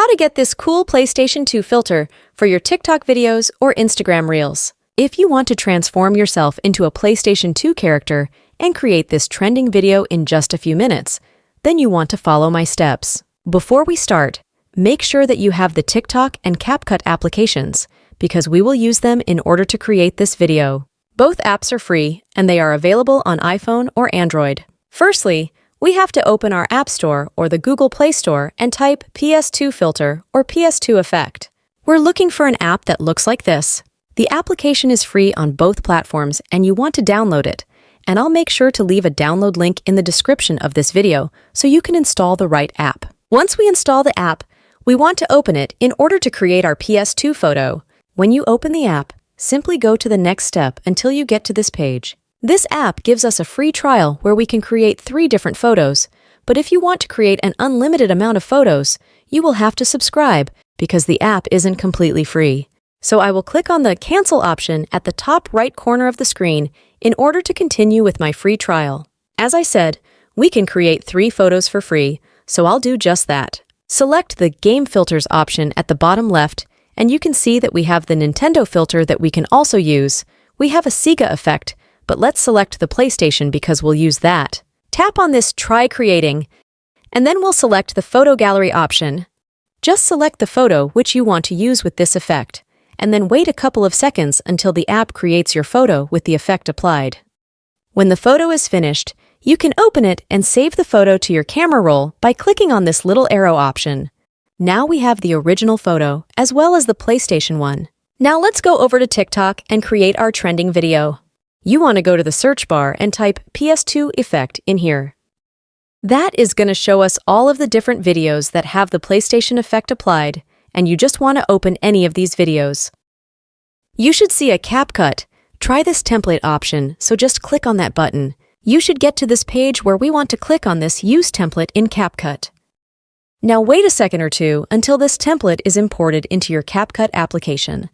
how to get this cool PlayStation 2 filter for your TikTok videos or Instagram Reels. If you want to transform yourself into a PlayStation 2 character and create this trending video in just a few minutes, then you want to follow my steps. Before we start, make sure that you have the TikTok and CapCut applications, because we will use them in order to create this video. Both apps are free, and they are available on iPhone or Android. Firstly, we have to open our App Store or the Google Play Store and type PS2 filter or PS2 effect. We're looking for an app that looks like this. The application is free on both platforms and you want to download it, and I'll make sure to leave a download link in the description of this video so you can install the right app. Once we install the app, we want to open it in order to create our PS2 photo. When you open the app, simply go to the next step until you get to this page. This app gives us a free trial where we can create 3 different photos, but if you want to create an unlimited amount of photos, you will have to subscribe because the app isn't completely free. So I will click on the Cancel option at the top right corner of the screen in order to continue with my free trial. As I said, we can create 3 photos for free, so I'll do just that. Select the Game Filters option at the bottom left, and you can see that we have the Nintendo filter that we can also use. We have a Sega effect, but let's select the PlayStation because we'll use that. Tap on this Try Creating, and then we'll select the Photo Gallery option. Just select the photo which you want to use with this effect, and then wait a couple of seconds until the app creates your photo with the effect applied. When the photo is finished, you can open it and save the photo to your camera roll by clicking on this little arrow option. Now we have the original photo as well as the PlayStation one. Now let's go over to TikTok and create our trending video. You want to go to the search bar and type PS2 effect in here. That is going to show us all of the different videos that have the PlayStation effect applied, and you just want to open any of these videos. You should see a CapCut. Try this template option, so just click on that button. You should get to this page where we want to click on this Use Template in CapCut. Now wait a second or two until this template is imported into your CapCut application.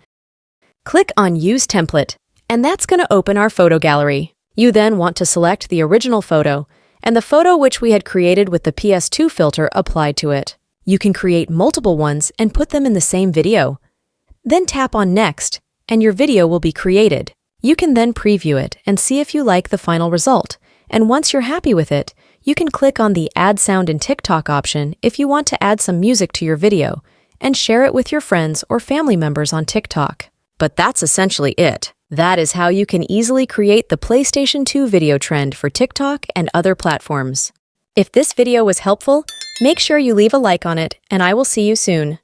Click on Use Template, and that's going to open our photo gallery. You then want to select the original photo and the photo which we had created with the PS2 filter applied to it. You can create multiple ones and put them in the same video. Then tap on Next, and your video will be created. You can then preview it and see if you like the final result, and once you're happy with it, you can click on the Add Sound in TikTok option if you want to add some music to your video, and share it with your friends or family members on TikTok. But that's essentially it. That is how you can easily create the PlayStation 2 video trend for TikTok and other platforms. If this video was helpful, make sure you leave a like on it, and I will see you soon.